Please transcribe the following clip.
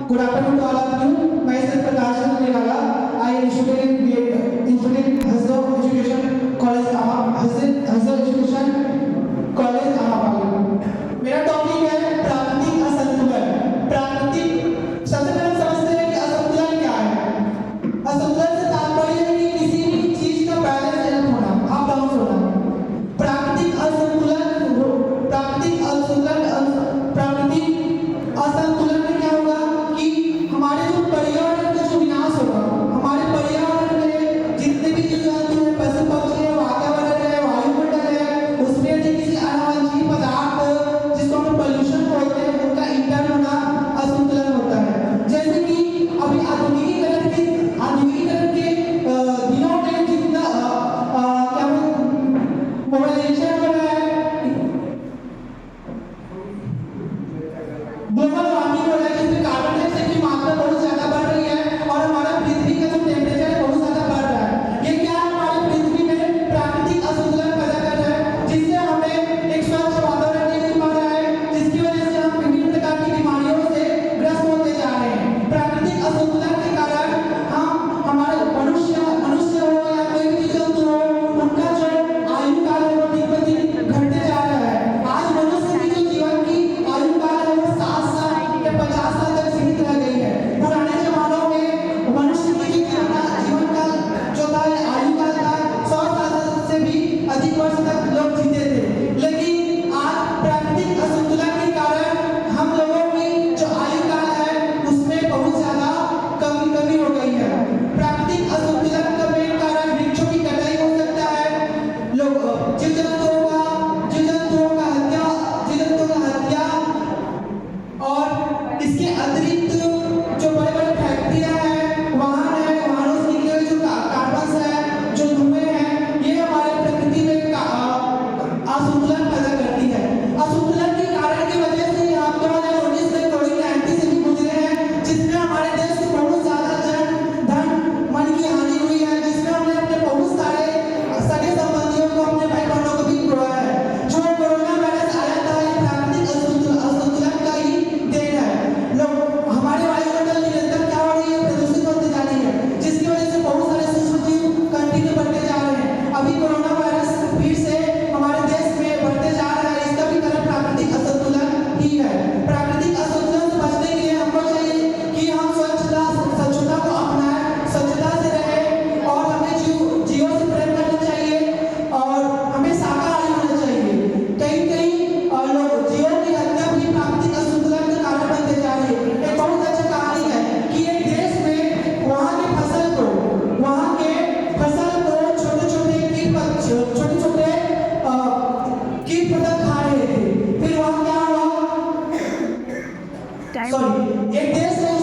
Good afternoon to all of you. Myself Prakash Nirala. I am student in Hazzo Education College Hazzo Education College Ahmedabad. मेरा topic है प्राकृतिक असंतुलन। प्राकृतिक सबसे पहले समझते हैं कि असंतुलन क्या है। असंतुलन से तात्पर्य है कि किसी भी चीज का बैलेंस होना, अप डाउन होना। प्राकृतिक असंतुलन में क्या होगा कि हमारे जो पर्यावरण का जो विनाश होगा, हमारे पर्यावरण में जितने भी जीव जंतु हैं, पशु पक्षी है, वातावरण है, वायुमंडल है, उसमें यदि किसी अनावश्यक पदार्थ जिसको हम पोल्यूशन बोलते हैं उनका इंटर्न होना असंतुलन होता है। जैसे कि अभी आधुनिकीकरण के दिनों में जितना क्या मोबाइलेशन हो रहा है, ग्लोबल वार्मिंग हो रहा है, जिसमें कार्बन डाइऑक्साइड की मात्रा बहुत ज्यादा बढ़ रही है और हमारा पृथ्वी का जो टेम्परेचर है बहुत ज्यादा बढ़ रहा है। ये क्या है, हमारे पृथ्वी में प्राकृतिक असंतुलन पैदा कर रहा है, जिससे हमें एक स्वच्छ वातावरण नहीं मिल पा रहा है, जिसकी वजह से हम विभिन्न प्रकार की बीमारियों से ग्रस्त होते जा रहे हैं। प्राकृतिक असंतुलन के कारण हम हमारे मनुष्य हो या कोई भी जंतु हो, उनका जो आयु काल है वो दिन ब दिन घटते जा रहा है। आज मनुष्य की जो जीवन की आयु काल है वो 60 साल या 50 साल तक सीमित रह गई है। पुराने जमानों में मनुष्य की जीवन काल जो था, आयु काल था, 100 साल से भी अधिक वर्ष तक लोग जीते थे। लेकिन आज प्राकृतिक असंतुलन के कारण हम लोगों की जो आयु काल है उसमें बहुत ज्यादा कमी हो गई है। प्राकृतिक असंतुलन का मेन कारण वृक्षों की कटाई हो सकता है, लोग जीव जंतुओं का हत्या और इसके अतिरिक्त जो बड़े-बड़े फैक्ट्रियां हैं, वाहनों से निकले हुए जो कार्बन है, जो धुएं हैं, ये हमारे प्रकृति में असंतुलन पैदा करती है। असंतुलन के कारण की वजह से हम 2019 में कोविड-19 से भी गुजरे हैं, जिसमें हमारे देश को बहुत ज्यादा धन मन की हानि हुई है, जिसमें हमने अपने बहुत सारे सगे संबंधियों को, अपने भाई बहनों को भी खोया है। जो कोरोना वायरस आया था, ये प्राकृतिक असंतुलन का ही देन है। लोग हमारे वायुमंडल निरंतर क्या हो रही है, प्रदूषित होते जा रही है, जिसकी वजह से बहुत सारे सूक्ष्म जीव कंटिन्यू बढ़ते जा रहे हैं। अभी कोरोना वायरस फिर से हमारे देश में बढ़ते जा रहा है, इसका भी कारण प्राकृतिक असंतुलन ही है। प्राकृतिक असंतुलन से बचने के लिए हमको चाहिए कि हम स्वच्छता को अपनाएं, स्वच्छता से रहें और हमें जीवों से प्रेम करना चाहिए और हमें शाकाहारी होना चाहिए। कहीं लोग जीवों की हत्या भी प्राकृतिक असंतुलन का कारण बनते जा रही है। एक बहुत अच्छा कहानी है कि एक देश में वहाँ के फसल को छोटे-छोटे कीट पतंग खा रहे थे। फिर वहाँ क्या हुआ, एक देश है